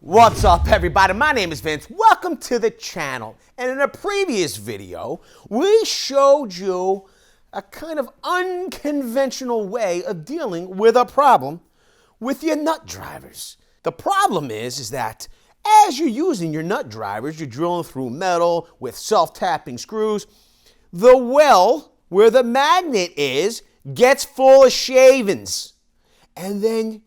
What's up, everybody? My name is Vince. Welcome to the channel. And in a previous video, we showed you a kind of unconventional way of dealing with a problem with your nut drivers. The problem is that as you're using your nut drivers, you're drilling through metal with self-tapping screws, the well where the magnet is gets full of shavings. And then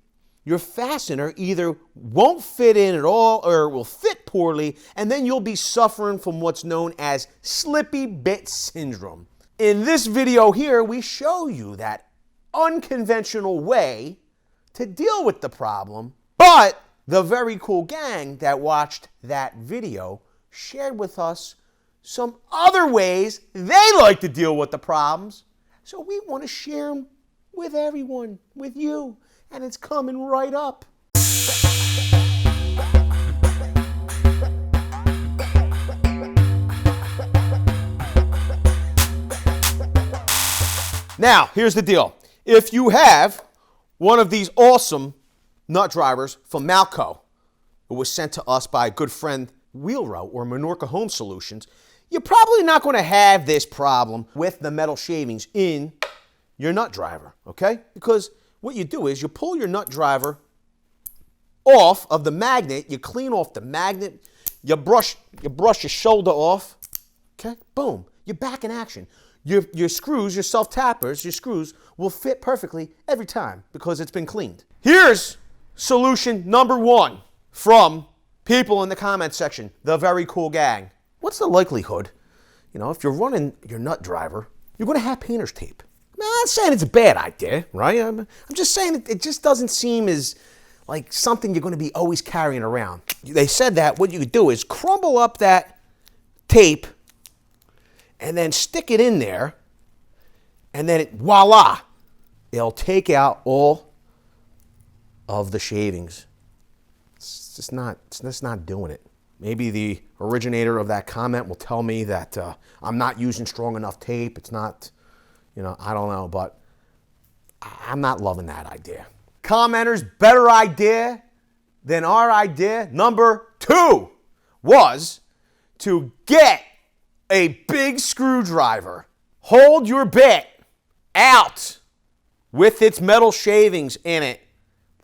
your fastener either won't fit in at all or will fit poorly, and then you'll be suffering from what's known as slippy bit syndrome. In this video here, we show you that unconventional way to deal with the problem, but the very cool gang that watched that video shared with us some other ways they like to deal with the problems. So we want to share them with everyone, with you. And it's coming right up. Now, here's the deal. If you have one of these awesome nut drivers from Malco, it was sent to us by a good friend, Wheelrow or Menorca Home Solutions, you're probably not going to have this problem with the metal shavings in your nut driver, okay? Because what you do is you pull your nut driver off of the magnet, you clean off the magnet, you brush your shoulder off, okay? Boom, you're back in action. Your screws, your self-tappers, your screws will fit perfectly every time because it's been cleaned. Here's solution number one from people in the comment section, the very cool gang. What's the likelihood, if you're running your nut driver, you're going to have painter's tape? I'm not saying it's a bad idea, right? I'm just saying it just doesn't seem as like something you're going to be always carrying around. They said that what you could do is crumble up that tape and then stick it in there, and then voila, it'll take out all of the shavings. It's just not doing it. Maybe the originator of that comment will tell me that I'm not using strong enough tape. It's not... I don't know, but I'm not loving that idea. Commenters, better idea than our idea number two was to get a big screwdriver, hold your bit out with its metal shavings in it,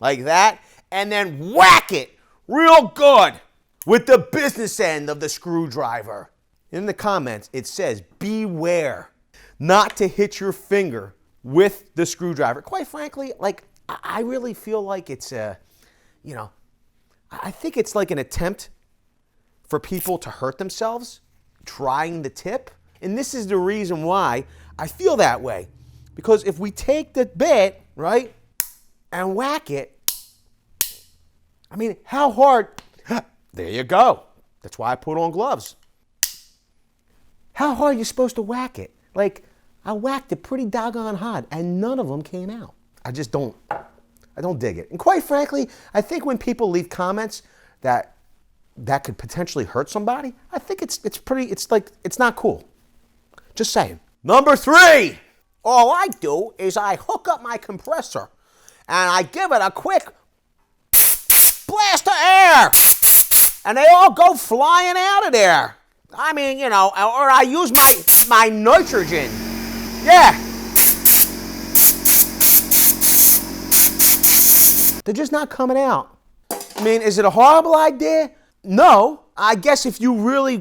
like that, and then whack it real good with the business end of the screwdriver. In the comments, it says, beware not to hit your finger with the screwdriver. Quite frankly, I really feel like it's I think it's like an attempt for people to hurt themselves trying the tip. And this is the reason why I feel that way. Because if we take the bit, right, and whack it, how hard? There you go. That's why I put on gloves. How hard are you supposed to whack it? I whacked it pretty doggone hard, and none of them came out. I don't dig it. And quite frankly, I think when people leave comments that could potentially hurt somebody, I think it's not cool. Just saying. Number three, all I do is I hook up my compressor, and I give it a quick blast of air, and they all go flying out of there. or I use my nitrogen. Yeah. They're just not coming out. Is it a horrible idea? No. I guess if you really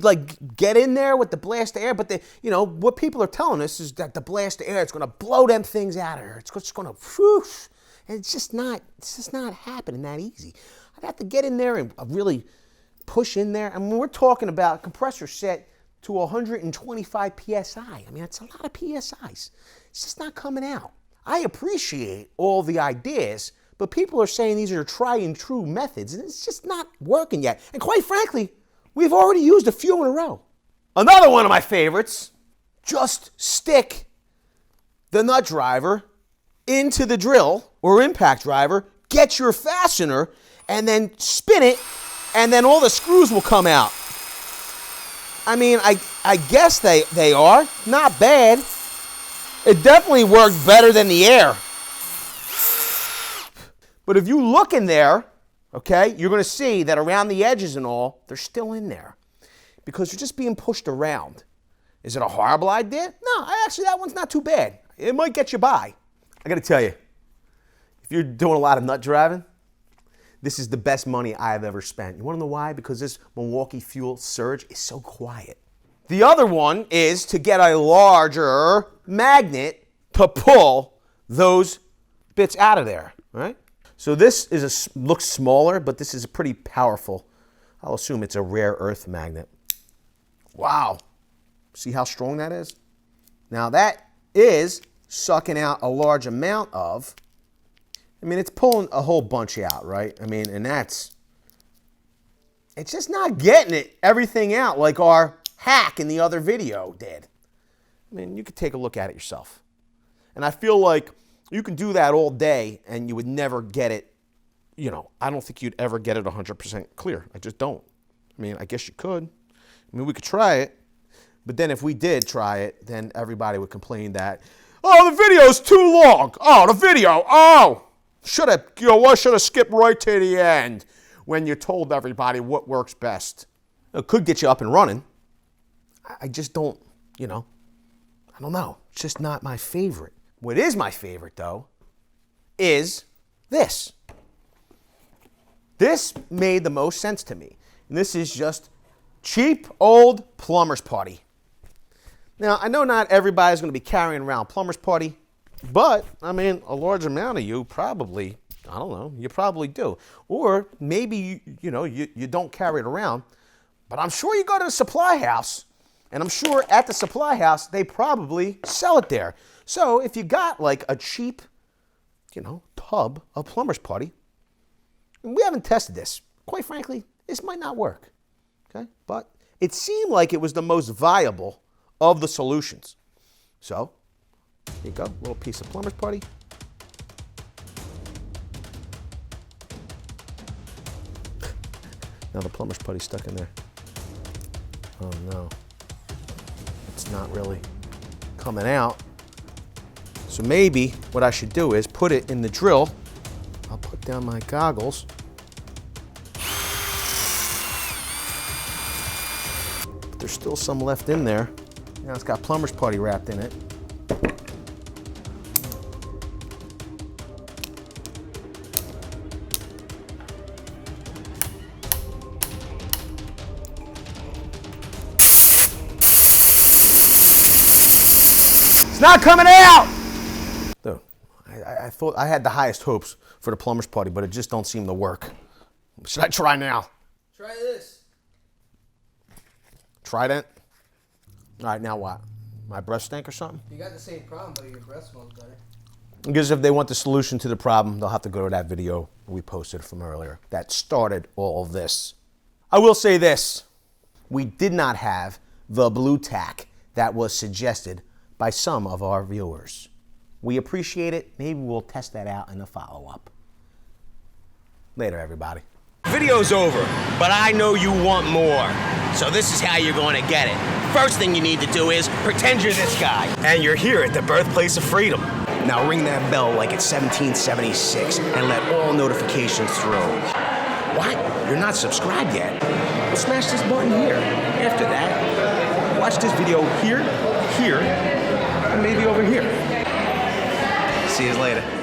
get in there with the blast of air, but what people are telling us is that the blast of air is going to blow them things out of here. It's just going to whoosh. And it's just not happening that easy. I'd have to get in there and really push in there. We're talking about a compressor set to 125 PSI. That's a lot of PSIs. It's just not coming out. I appreciate all the ideas, but people are saying these are tried and true methods, and it's just not working yet. And quite frankly, we've already used a few in a row. Another one of my favorites, just stick the nut driver into the drill or impact driver, get your fastener, and then spin it, and then all the screws will come out. I guess they are. Not bad. It definitely worked better than the air. But if you look in there, okay, you're going to see that around the edges and all, they're still in there because you're just being pushed around. Is it a horrible idea? No, actually, that one's not too bad. It might get you by. I got to tell you, if you're doing a lot of nut driving, this is the best money I've ever spent. You want to know why? Because this Milwaukee Fuel Surge is so quiet. The other one is to get a larger magnet to pull those bits out of there, right? So this looks smaller, but this is a pretty powerful, I'll assume it's a rare earth magnet. Wow. See how strong that is? Now that is sucking out a large amount of, I mean, it's pulling a whole bunch out, right? I mean, and it's just not getting everything out like our hack in the other video did. I mean, you could take a look at it yourself. And I feel like you can do that all day and you would never get it, you know, I don't think you'd ever get it 100% clear. I just don't. I mean, I guess you could. I mean, we could try it. But then if we did try it, then everybody would complain that, oh, the video's too long. Oh, the video, oh. Should have skipped right to the end when you told everybody what works best. It could get you up and running. I just don't, you know, I don't know. It's just not my favorite. What is my favorite, though, is this. This made the most sense to me. And this is just cheap old Plumbers Putty. Now, I know not everybody's going to be carrying around Plumbers Putty, but, I mean, a large amount of you probably, I don't know, you probably do. Or maybe, you don't carry it around, but I'm sure you go to the supply house, and I'm sure at the supply house, they probably sell it there. So if you got like a cheap, tub of Plumbers Putty, and we haven't tested this, quite frankly, this might not work, okay? But it seemed like it was the most viable of the solutions. So, here you go, little piece of Plumbers Putty. Now the Plumbers Putty's stuck in there. Oh no. It's not really coming out. So maybe what I should do is put it in the drill. I'll put down my goggles. But there's still some left in there. Now it's got Plumbers Putty wrapped in it. It's not coming out! Dude, I thought I had the highest hopes for the Plumbers Putty, but it just don't seem to work. Should I try now? Try this. Try that? All right, now what? My breath stink or something? You got the same problem, but your breath smells better. Because if they want the solution to the problem, they'll have to go to that video we posted from earlier that started all of this. I will say this. We did not have the blue tack that was suggested by some of our viewers. We appreciate it. Maybe we'll test that out in the follow-up. Later, everybody. Video's over, but I know you want more. So this is how you're going to get it. First thing you need to do is pretend you're this guy. And you're here at the birthplace of freedom. Now ring that bell like it's 1776 and let all notifications through. What? You're not subscribed yet? Well, smash this button here. After that, watch this video here, and maybe over here. See you later.